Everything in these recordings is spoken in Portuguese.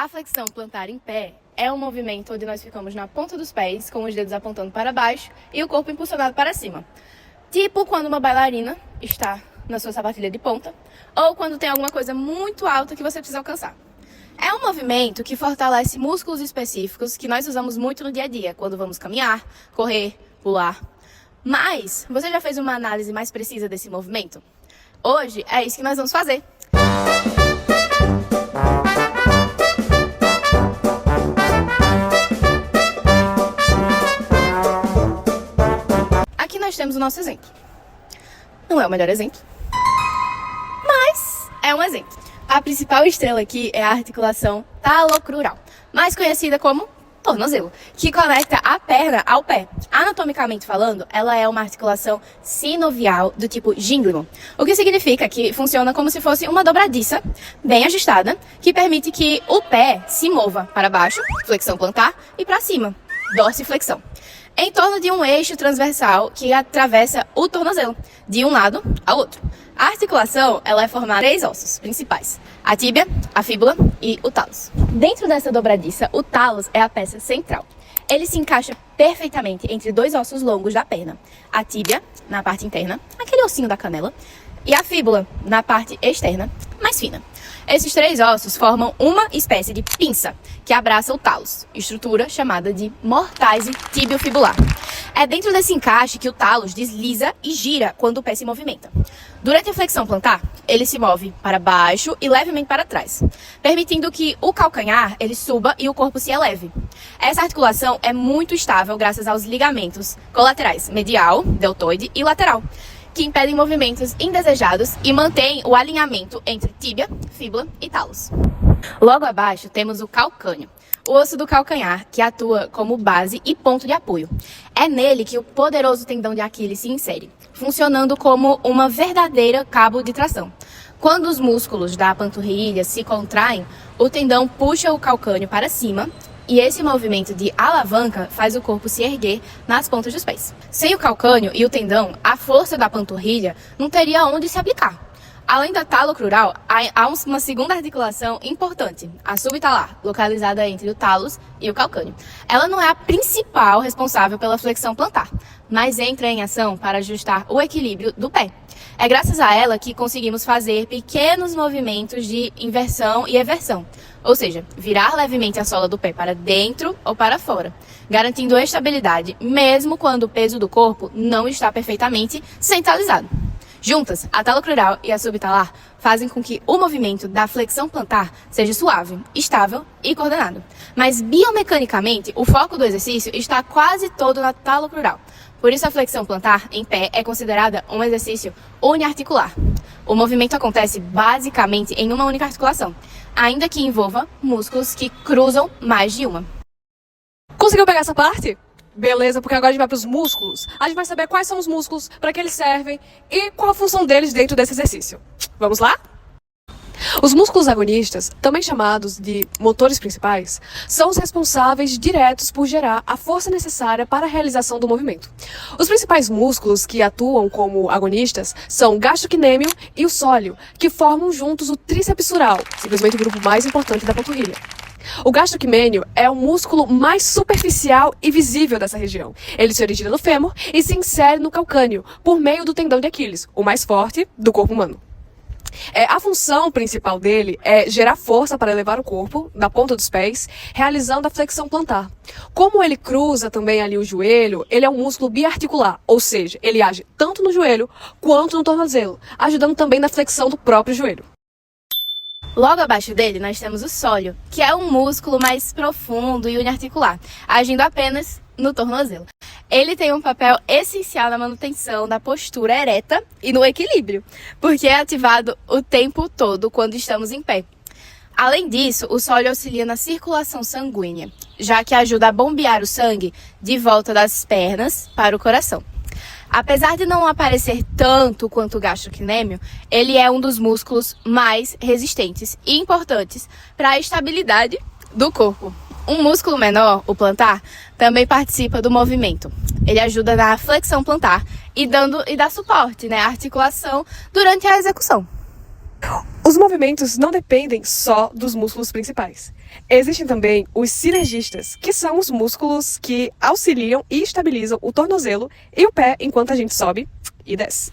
A flexão plantar em pé é um movimento onde nós ficamos na ponta dos pés, com os dedos apontando para baixo e o corpo impulsionado para cima. Tipo quando uma bailarina está na sua sapatilha de ponta, ou quando tem alguma coisa muito alta que você precisa alcançar. É um movimento que fortalece músculos específicos que nós usamos muito no dia a dia, quando vamos caminhar, correr, pular. Mas, você já fez uma análise mais precisa desse movimento? Hoje é isso que nós vamos fazer. Aqui nós temos o nosso exemplo. Não é o melhor exemplo, mas é um exemplo. A principal estrela aqui é a articulação talocrural, mais conhecida como tornozelo, que conecta a perna ao pé. Anatomicamente falando, ela é uma articulação sinovial do tipo gínglio, o que significa que funciona como se fosse uma dobradiça bem ajustada, que permite que o pé se mova para baixo, flexão plantar, e para cima, dorsiflexão, em torno de um eixo transversal que atravessa o tornozelo, de um lado ao outro. A articulação ela é formada de 3 ossos principais: a tíbia, a fíbula e o talos. Dentro dessa dobradiça, o talos é a peça central. Ele se encaixa perfeitamente entre 2 ossos longos da perna: a tíbia, na parte interna, aquele ossinho da canela, e a fíbula, na parte externa, mais fina. Esses 3 ossos formam uma espécie de pinça que abraça o talos, estrutura chamada de mortase tibiofibular. É dentro desse encaixe que o talos desliza e gira quando o pé se movimenta. Durante a flexão plantar, ele se move para baixo e levemente para trás, permitindo que o calcanhar ele suba e o corpo se eleve. Essa articulação é muito estável graças aos ligamentos colaterais medial, deltoide e lateral, que impedem movimentos indesejados e mantêm o alinhamento entre tíbia, fíbula e talos. Logo abaixo temos o calcâneo, o osso do calcanhar, que atua como base e ponto de apoio. É nele que o poderoso tendão de Aquiles se insere, funcionando como uma verdadeira cabo de tração. Quando os músculos da panturrilha se contraem, o tendão puxa o calcâneo para cima, e esse movimento de alavanca faz o corpo se erguer nas pontas dos pés. Sem o calcâneo e o tendão, a força da panturrilha não teria onde se aplicar. Além da talocrural, há uma segunda articulação importante, a subtalar, localizada entre o talos e o calcâneo. Ela não é a principal responsável pela flexão plantar, mas entra em ação para ajustar o equilíbrio do pé. É graças a ela que conseguimos fazer pequenos movimentos de inversão e eversão, ou seja, virar levemente a sola do pé para dentro ou para fora, garantindo estabilidade mesmo quando o peso do corpo não está perfeitamente centralizado. Juntas, a talocrural e a subtalar fazem com que o movimento da flexão plantar seja suave, estável e coordenado. Mas biomecanicamente, o foco do exercício está quase todo na talocrural. Por isso, a flexão plantar em pé é considerada um exercício uniarticular. O movimento acontece basicamente em uma única articulação, ainda que envolva músculos que cruzam mais de uma. Conseguiu pegar essa parte? Beleza, porque agora a gente vai para os músculos. A gente vai saber quais são os músculos, para que eles servem e qual a função deles dentro desse exercício. Vamos lá? Os músculos agonistas, também chamados de motores principais, são os responsáveis diretos por gerar a força necessária para a realização do movimento. Os principais músculos que atuam como agonistas são o gastrocnêmio e o sóleo, que formam juntos o tríceps sural, simplesmente o grupo mais importante da panturrilha. O gastrocnêmio é o músculo mais superficial e visível dessa região. Ele se origina no fêmur e se insere no calcâneo, por meio do tendão de Aquiles, o mais forte do corpo humano. A função principal dele é gerar força para elevar o corpo da ponta dos pés, realizando a flexão plantar. Como ele cruza também ali o joelho, ele é um músculo biarticular, ou seja, ele age tanto no joelho quanto no tornozelo, ajudando também na flexão do próprio joelho. Logo abaixo dele, nós temos o sóleo, que é um músculo mais profundo e uniarticular, agindo apenas no tornozelo. Ele tem um papel essencial na manutenção da postura ereta e no equilíbrio, porque é ativado o tempo todo quando estamos em pé. Além disso, o sóleo auxilia na circulação sanguínea, já que ajuda a bombear o sangue de volta das pernas para o coração. Apesar de não aparecer tanto quanto o gastrocnêmio, ele é um dos músculos mais resistentes e importantes para a estabilidade do corpo. Um músculo menor, o plantar, também participa do movimento. Ele ajuda na flexão plantar e dá suporte, à articulação durante a execução. Os movimentos não dependem só dos músculos principais. Existem também os sinergistas, que são os músculos que auxiliam e estabilizam o tornozelo e o pé enquanto a gente sobe e desce.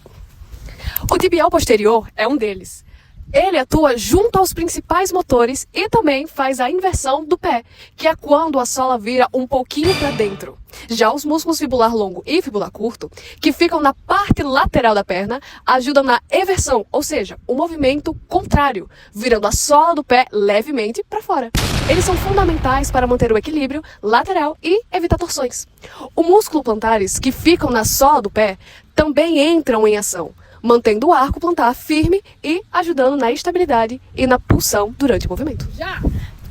O tibial posterior é um deles. Ele atua junto aos principais motores e também faz a inversão do pé, que é quando a sola vira um pouquinho para dentro. Já os músculos fibular longo e fibular curto, que ficam na parte lateral da perna, ajudam na eversão, ou seja, o movimento contrário, virando a sola do pé levemente para fora. Eles são fundamentais para manter o equilíbrio lateral e evitar torções. O músculo plantares, que ficam na sola do pé, também entram em ação, mantendo o arco plantar firme e ajudando na estabilidade e na pulsão durante o movimento.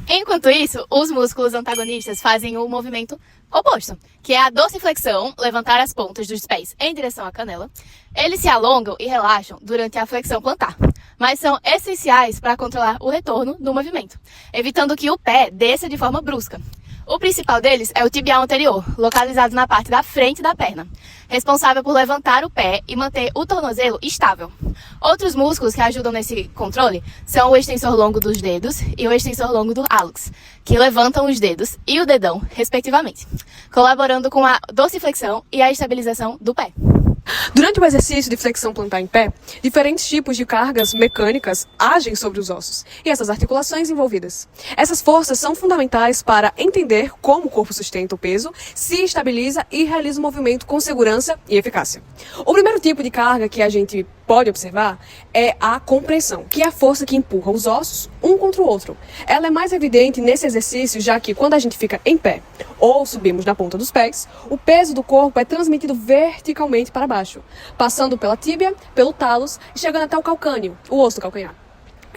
Enquanto isso, os músculos antagonistas fazem o movimento oposto, que é a dorsiflexão, levantar as pontas dos pés em direção à canela. Eles se alongam e relaxam durante a flexão plantar, mas são essenciais para controlar o retorno do movimento, evitando que o pé desça de forma brusca. O principal deles é o tibial anterior, localizado na parte da frente da perna, responsável por levantar o pé e manter o tornozelo estável. Outros músculos que ajudam nesse controle são o extensor longo dos dedos e o extensor longo do hálux, que levantam os dedos e o dedão, respectivamente, colaborando com a dorsiflexão e a estabilização do pé. Durante o exercício de flexão plantar em pé, diferentes tipos de cargas mecânicas agem sobre os ossos e essas articulações envolvidas. Essas forças são fundamentais para entender como o corpo sustenta o peso, se estabiliza e realiza o movimento com segurança e eficácia. O primeiro tipo de carga que a gente pode observar é a compressão, que é a força que empurra os ossos um contra o outro. Ela é mais evidente nesse exercício, já que quando a gente fica em pé ou subimos na ponta dos pés, o peso do corpo é transmitido verticalmente para baixo, passando pela tíbia, pelo talos e chegando até o calcâneo, o osso do calcanhar.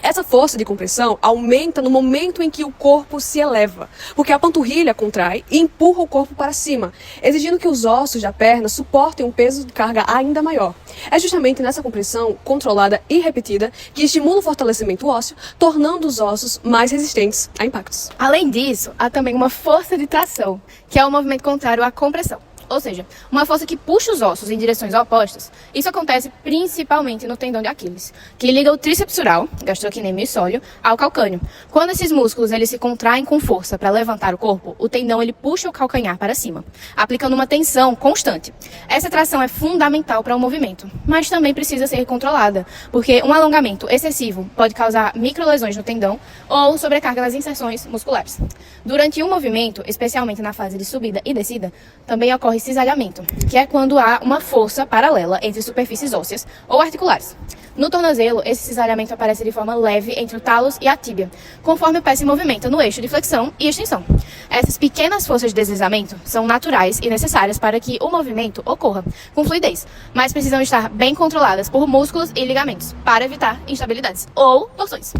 Essa força de compressão aumenta no momento em que o corpo se eleva, porque a panturrilha contrai e empurra o corpo para cima, exigindo que os ossos da perna suportem um peso de carga ainda maior. É justamente nessa compressão controlada e repetida que estimula o fortalecimento ósseo, tornando os ossos mais resistentes a impactos. Além disso, há também uma força de tração, que é o movimento contrário à compressão. Ou seja, uma força que puxa os ossos em direções opostas. Isso acontece principalmente no tendão de Aquiles, que liga o tríceps sural, gastrocnêmio e sóleo, ao calcâneo. Quando esses músculos eles se contraem com força para levantar o corpo, o tendão ele puxa o calcanhar para cima, aplicando uma tensão constante. Essa tração é fundamental para o movimento, mas também precisa ser controlada, porque um alongamento excessivo pode causar microlesões no tendão ou sobrecarga nas inserções musculares. Durante um movimento, especialmente na fase de subida e descida, também ocorre cisalhamento, que é quando há uma força paralela entre superfícies ósseas ou articulares. No tornozelo, esse cisalhamento aparece de forma leve entre o talos e a tíbia, conforme o pé se movimenta no eixo de flexão e extensão. Essas pequenas forças de deslizamento são naturais e necessárias para que o movimento ocorra com fluidez, mas precisam estar bem controladas por músculos e ligamentos para evitar instabilidades ou torções.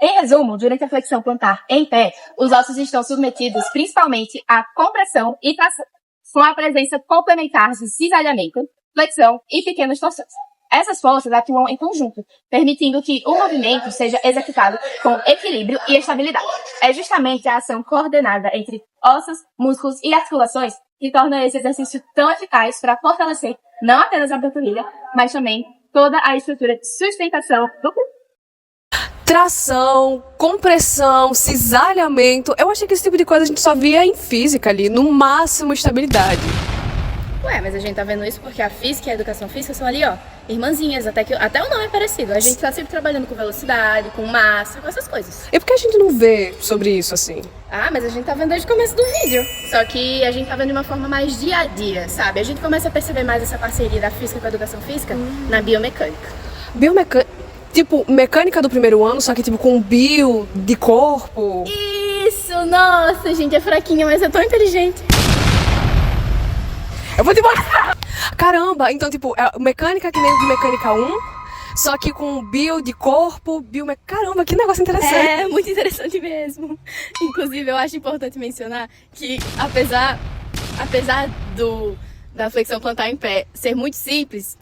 Em resumo, durante a flexão plantar em pé, os ossos estão submetidos principalmente à compressão e tração, com a presença complementar de cisalhamento, flexão e pequenas torções. Essas forças atuam em conjunto, permitindo que o movimento seja executado com equilíbrio e estabilidade. É justamente a ação coordenada entre ossos, músculos e articulações que torna esse exercício tão eficaz para fortalecer não apenas a panturrilha, mas também toda a estrutura de sustentação do corpo. Tração, compressão, cisalhamento. Eu achei que esse tipo de coisa a gente só via em física ali, no máximo estabilidade. Ué, mas a gente tá vendo isso porque a física e a educação física são ali, ó, irmãzinhas, até o nome é parecido. A gente tá sempre trabalhando com velocidade, com massa, com essas coisas. E por que a gente não vê sobre isso assim? Ah, mas a gente tá vendo desde o começo do vídeo. Só que a gente tá vendo de uma forma mais dia a dia, sabe? A gente começa a perceber mais essa parceria da física com a educação física na biomecânica. Tipo, mecânica do primeiro ano, só que tipo com bio de corpo. Isso, nossa, gente, é fraquinha, mas é tão inteligente. Eu vou te mostrar! Caramba, então tipo, é mecânica que nem de mecânica 1, só que com bio de corpo, Caramba, que negócio interessante. É, muito interessante mesmo. Inclusive, eu acho importante mencionar que apesar da flexão plantar em pé ser muito simples,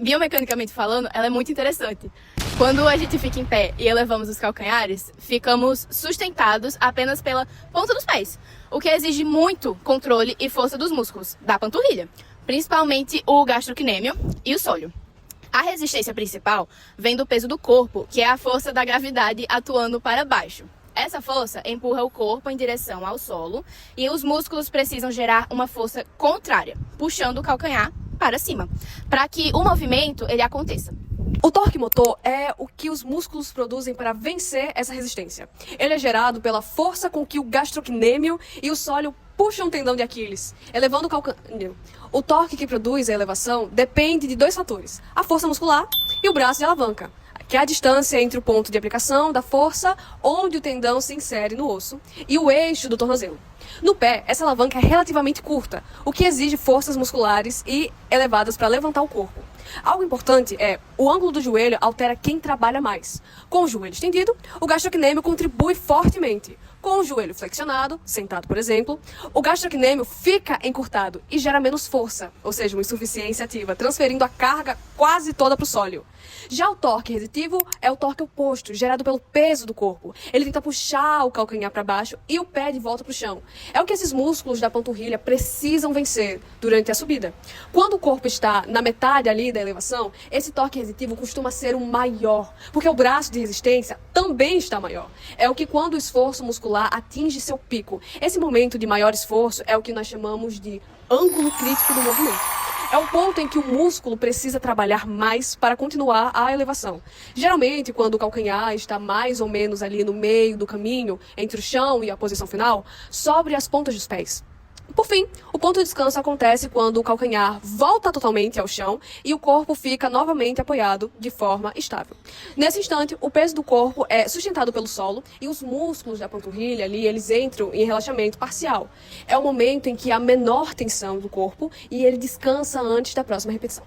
biomecanicamente falando, ela é muito interessante. Quando a gente fica em pé e elevamos os calcanhares, ficamos sustentados apenas pela ponta dos pés, o que exige muito controle e força dos músculos da panturrilha, principalmente o gastrocnêmio e o sóleo. A resistência principal vem do peso do corpo, que é a força da gravidade atuando para baixo. Essa força empurra o corpo em direção ao solo e os músculos precisam gerar uma força contrária, puxando o calcanhar para cima, para que o movimento ele aconteça. O torque motor é o que os músculos produzem para vencer essa resistência. Ele é gerado pela força com que o gastrocnêmio e o sólio puxam o tendão de Aquiles, elevando o calcanhar. O torque que produz a elevação depende de dois fatores: a força muscular e o braço de alavanca, que é a distância entre o ponto de aplicação da força, onde o tendão se insere no osso, e o eixo do tornozelo. No pé, essa alavanca é relativamente curta, o que exige forças musculares e elevadas para levantar o corpo. Algo importante é, o ângulo do joelho altera quem trabalha mais. Com o joelho estendido, o gastrocnêmio contribui fortemente. Com o joelho flexionado, sentado por exemplo, o gastrocnêmio fica encurtado e gera menos força, ou seja, uma insuficiência ativa, transferindo a carga quase toda para o sólio. Já o torque resitivo é o torque oposto, gerado pelo peso do corpo. Ele tenta puxar o calcanhar para baixo e o pé de volta para o chão. É o que esses músculos da panturrilha precisam vencer durante a subida. Quando o corpo está na metade ali da elevação, esse torque resitivo costuma ser o maior, porque o braço de resistência também está maior. É o que quando o esforço muscular atinge seu pico. Esse momento de maior esforço é o que nós chamamos de ângulo crítico do movimento. É o ponto em que o músculo precisa trabalhar mais para continuar a elevação. Geralmente, quando o calcanhar está mais ou menos ali no meio do caminho, entre o chão e a posição final, sobre as pontas dos pés. Por fim, o ponto de descanso acontece quando o calcanhar volta totalmente ao chão e o corpo fica novamente apoiado de forma estável. Nesse instante, o peso do corpo é sustentado pelo solo e os músculos da panturrilha ali, eles entram em relaxamento parcial. É o momento em que há menor tensão do corpo e ele descansa antes da próxima repetição.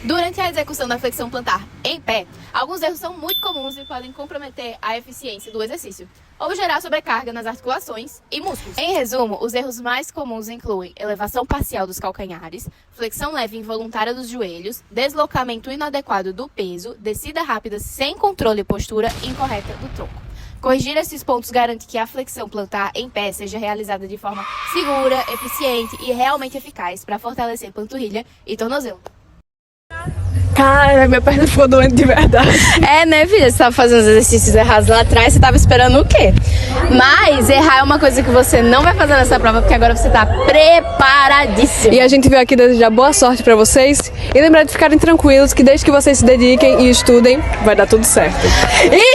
Durante a execução da flexão plantar em pé, alguns erros são muito comuns e podem comprometer a eficiência do exercício, ou gerar sobrecarga nas articulações e músculos. Em resumo, os erros mais comuns incluem elevação parcial dos calcanhares, flexão leve involuntária dos joelhos, deslocamento inadequado do peso, descida rápida sem controle e postura incorreta do tronco. Corrigir esses pontos garante que a flexão plantar em pé seja realizada de forma segura, eficiente e realmente eficaz para fortalecer panturrilha e tornozelo. Cara, minha perna ficou doente de verdade. É, né, filha? Você tava fazendo os exercícios errados lá atrás, você tava esperando o quê? Mas errar é uma coisa que você não vai fazer nessa prova, porque agora você tá preparadíssimo. E a gente veio aqui desejar boa sorte pra vocês e lembrar de ficarem tranquilos que desde que vocês se dediquem e estudem, vai dar tudo certo.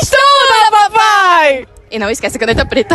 Estuda, papai! E não esquece a caneta preta.